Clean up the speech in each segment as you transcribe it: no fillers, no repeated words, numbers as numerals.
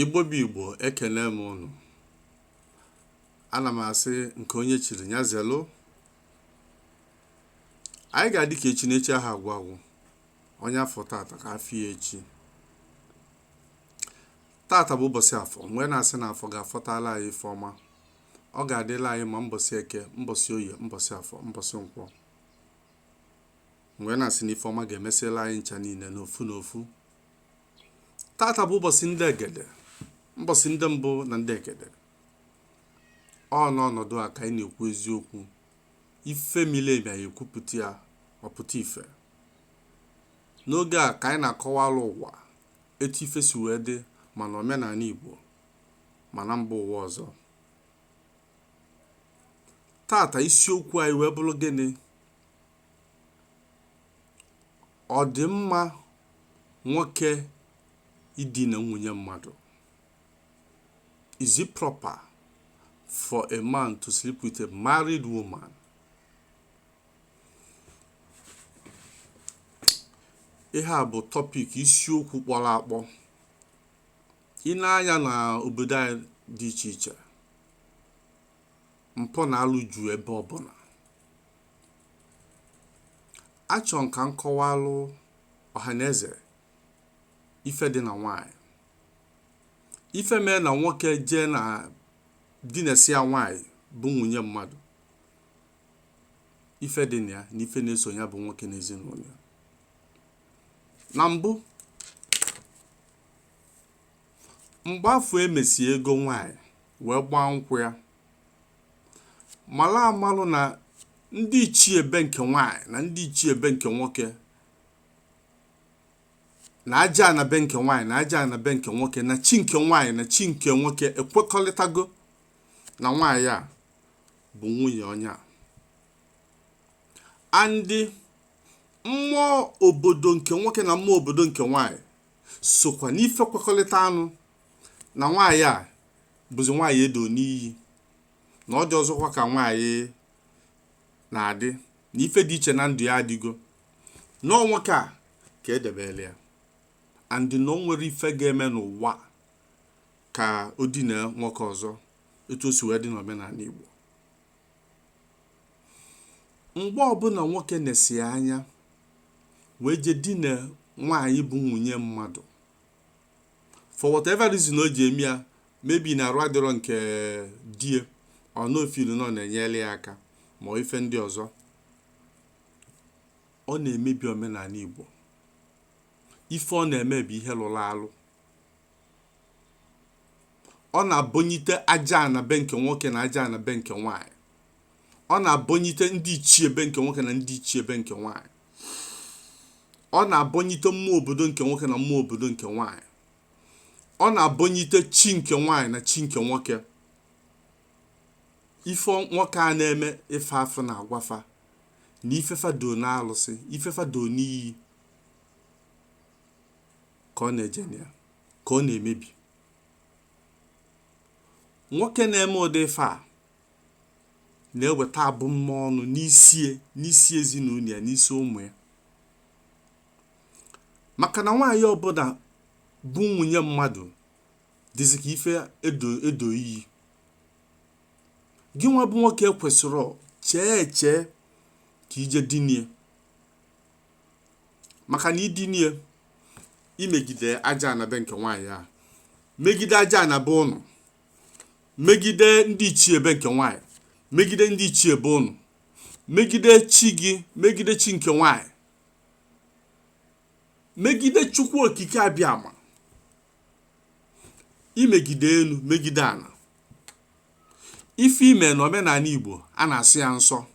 Igbo bụ Igbo, ekene m unu. Ana m asị nke onye chiri nya zelu. Anyị ga-adị ka echi n'echi aha agwagwụ. Onye afọ tata ka afọ ya echi. Tata bụ ụbọchị afọ, mgbe na-asị na afọ ga-afọtala anyị ife ọma. Ọ ga-adịla anyị ma mbọsị eke, mbọsị oye, mbọsị afọ, mbọsị nkwọ. Mgbe na-asị na ife ọma ga-emesịla anyị ncha niile n'ofu n'ofu. Tata bụ ụbọchị ndị egede, mbọsị ndị mbụ na ndị egede. Ọ n'ọnọdụ a ka anyị na-ekwu eziokwu. Ife mile emi anyị ekwupụta ya, ọpụta ife. N'oge a ka anyị na-akọwalụ ụwa etu ife si wee dị ma n'omenala Igbo ma na mba ụwa ọzọ. Tata isiokwu anyị wee bụrụ gịnị? Ọ dị mma nwoke idine nwunye mmadụ? Is it proper for a man to sleep with a married woman? Ihe a bụ topic isiokwu kpọrọ akpọ. Ị na-anya na obodo anyị dị iche iche, mpụ na alụ ju ebe ọbụla. Achọ nka nkọwalụ ọhaneze ife dị na nwanyị. Ife mee na nwoke jee na dinesi ya nwanyị bụ nwunye mmadụ. Ife dị na ya na ife na-eso ya bụ nwoke n'ezinụlọ ya. Na mbụ, mgbe afọ emesi ego nwanyị wee gbaa nkwụ ya, mala amalụ na ndị ichie ebe nke nwanyị na ndị ichie ebe nke nwoke na aja na be nke nwanyị na aja na be nke nwoke na chi nke nwanyị na chi nke nwoke ekwekọrịtago na nwanyị a bụ nwunye onye a. Andị mmụọ obodo nke nwoke na mmụọ obodo nke nwanyị sokwa n'ife kwekọrịta anụ na nwanyị a bụzi nwanyị edo n'iyi na ọ dị ọzọkwa ka nwanyị na-adị na ife dị iche na ndụ ya adịgo nọọ nwoke a ka edebele ya. Andị na o nwere ife ga-eme n'ụwa ka o dine nwoke ọzọ etu o si wee dị n'omenala Igbo. Mgbe ọbụla nwoke na-esi anya wee je dine nwaanyị bụ nwunye mmadụ, for whatever reason o ji eme ya, maybe na arụ adịrọ nke die ọ n'ofilu nọ na-enyere ya aka ma ife ndị ọzọ, ọ na-emebi omenala Igbo. Ife ọ na-eme bụ ihe lụrụ alụ. Ọ na-abonyite aja na be nke nwoke na aja na be nke nwaanyị. Ọ na-abonyite ndị ichie ebe nke nwoke na ndị ichie ebe nke nwaanyị. Ọ na-abonyite mmụọ obodo nke nwoke na mmụọ obodo nke nwaanyị. Ọ na-abonyite chi nke nwaanyị na chi nke nwoke. Ife nwoke a na-eme ife afọ na-agwafa na ifefa do na alụsị, ifefa do n'iyi ka ọ na-eje na ya, ka ọ na-emebi. Nwoke na-eme ụdị ife a na-eweta abụmọnụ n'isi ezinụlọ ya, n'isi ụmụ ya. Maka na nwaanyị ọbụla bụ nwunye mmadụ dịzị ka ife edo iyi. Gị nwa bụ nwoke kwesịrị chee eche ka ije dinie. Maka na idinie, imegide aja na be nke nwaanyị a, megide aja na be ụnụ, megide ndị ichie ebe nke nwaanyị, megide ndị ichie ebe ụnụ, megide chi gị, megide chi nke nwaanyị, megide Chukwu okike abịama, imegide enu, megide ana. Ife ime na omenala Igbo a na-asị ya nsọ,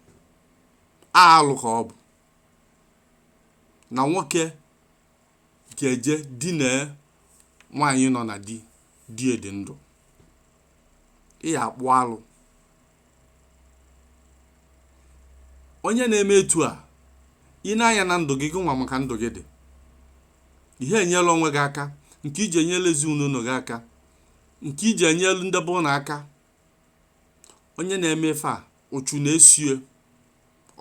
alụ ka ọ bụ na nwoke ga-eje dine nwaanyị nọ na di dị ndụ. Ị ya akpụ alụ. Onye na-eme etu a, ị na-anya na ndụ gị nwa maka ndụ gị dị. Ihe enyela onwe gị aka, nke iji enyela ezinụlọ gị aka, nke iji enyela ndị bụ na aka. Onye na-eme ife a, uchu na-esie,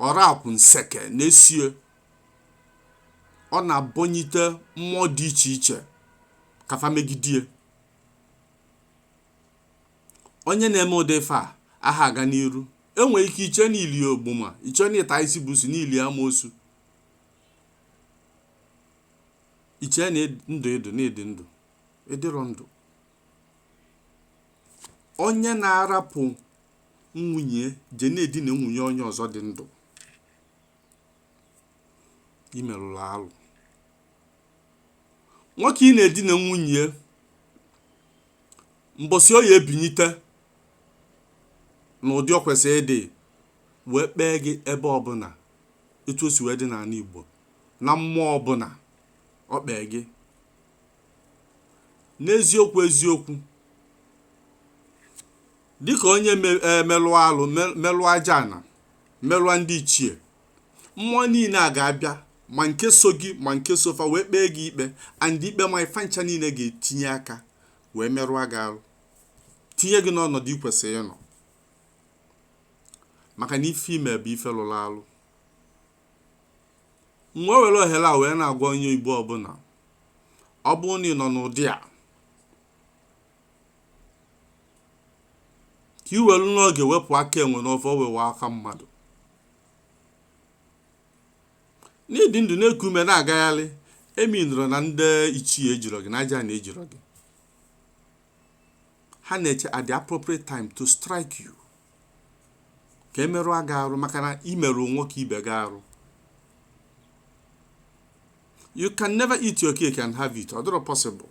ọra akwụ nseke na-esie. Ọ na-abonyite mmụọ dị iche iche kafa megidie. onye na-eme ụdị ife a aha aga n'iru. Enwere ike iche n'ili ogbuma, iche na ịta isi busu n'ili amosu, iche na ndụ edu na ịdị ndụ ịdịrọ ndụ. Onye na-arapụ nwunye je na-edina nwunye onye ọzọ dị ndụ, imerụrụ alụ. Nwoke ị na-edina nwunye mbọsị o ya ebinyite n'ụdị o kwesịrị ịdị wee kpee gị ebe ọbụla etu o si wee dị n'ala Igbo, na mmụọ ọbụla ọ kpee gị n'eziokwu eziokwu. Dịka onye melụọ alụ, melụọ aja ana, melụọ ndị ichie, mmụọ niile a ga-abịa, ma nke so gị ma nke sofa, wee kpee gị ikpe, and ikpe ma ife ncha niile ga-etinye aka wee merụọ gị alụ, tinye gị n'ọnọdụ ikwesịrị ịnọ, maka na ife ime bụ ife lụrụ alụ. Mgbe o were ohere a wee na-agwa onye Igbo ọbụla, ọ bụrụ na ị nọ n'ụdị a, ka i welu n'oge wepụ aka enwe n'ofe o wewe aka mmadụ. N'ịdị ndụ na-eku ume na-agagharị, eminụrụ na ndị ichie ejirọ gị, na aja na ejirọ gị. Ha na-eche at the appropriate time to strike you, ka emerụ aga arụ, maka na imerụ nwoke ibe gị arụ. You can never eat your cake and have it. Ọ dịrọ possible.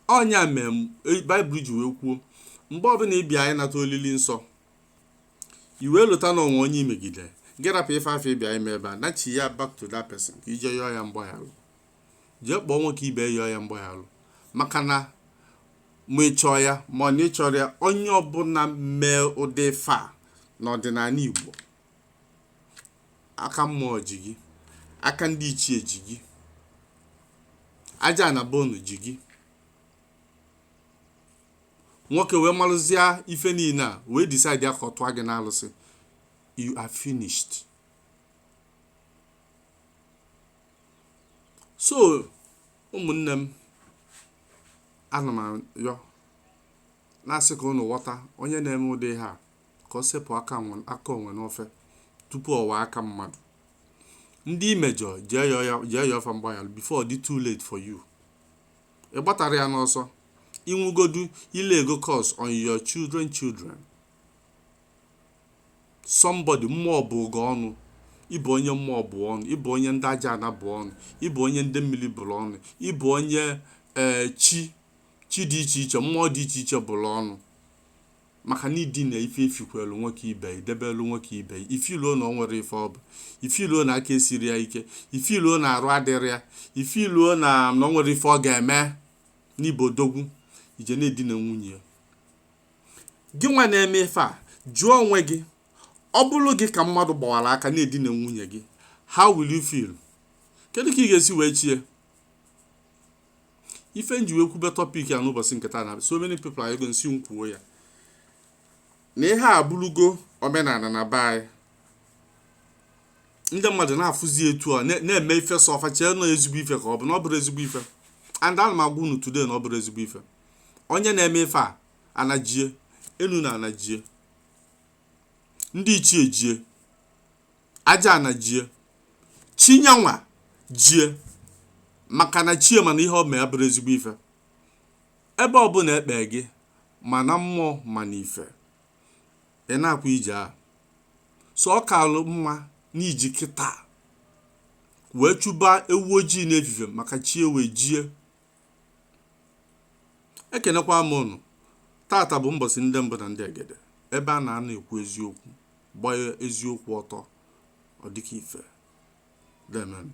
Ọnya mee Baịbụl ji wee kwuo, mgbe ọbụla ị bịa anyị nata olili nsọ, i wee lụta n'ọnwa onye imegide, gị rapụ ife afọ ịbịa ime ebe a, nachi ya back to that person ka ije yọọ ya mgbaghalụ. Jee kpọọ nwoke ibe yọọ ya mgbaghalụ, maka na ma ị chọọ ya ma ọ na ị chọrọ ya, onye ọbụla mee ụdị ife a n'ọdịnala Igbo, aka mmụọ ji gị, aka ndị ichie ji gị, aja na bonu ji gị. Nwoke wee malụzie ife niile a wee decide ka ọ tụọ gị n'alụsị, you are finished. So ụmụnne m, ana m ayọ na-asị ka unu ghọta onye na-eme ụdị ha ka ọ sepụ aka onwe n'ofe tupu ọwa aka mmadụ. Ndị imejọ jee yọọ fa mgbaghalụ before ọ dị too late for you. Ị gbatara ya n'ọsọ, inwugodu ile ego cause on your children. Somebody mmụọ bụ oge ọnụ, ịbụ onye mmụọ bụ ọnụ, ịbụ onye ndị aja ana bụ ọnụ, ịbụ onye ndị mmiri bụrụ ọnụ, ịbụ onye chi dị iche iche, mmụọ dị iche iche bụrụ ọnụ, maka na ịdị na ife efikwelu nwoke ibe, idebelu nwoke ibe, ifiluo na o nwere ife ọ bụ, ifiluo na aka esiri ya ike, ifiluo na arụ adịrị ya, ifiluo na o nwere ife ọ ga-eme n'ibodogwu, ije na-edina nwunye. Gị nwa na-eme ife a, jụọ onwe gị, ọ bụrụ gị ka mmadụ gbawara aka na-edina nwunye gị, how will you feel? Kedu ka ị ga-esi wee chie? Ife nji wee kwube topic ya n'ụbọchị nketa na so many people are going to kwuo ya, na ihe a bụrụgo omenala na be anyị. Ndị mmadụ na-afụzi etu a na-eme ife sọfa chee nọ ezigbo ife ka ọ bụ na ọ bụrụ ezigbo ife. And ana m agwa unu today na ọ bụrụ ezigbo ife. Onye na-eme ife a anajie, enu na anajie, ndị ichie jie, aja anajie, chinyanwa jie, maka na chie mana ihe ọ mee abụrụ ezigbo ife. Ebe ọ bụla ekpe gị, ma na mmụọ ma na ife, ị na-akwa ije a. So ọ kalụ mma n'iji kịta wee chụba ewu ojii n'efife maka chi wee jie. Ekenekwa m unu. Tata bụ mbọsị ndị mbụ na ndị egede, ebe a na-ana ekwu eziokwu, gbaa eziokwu ọtọ, ọ dịka ife. Amen.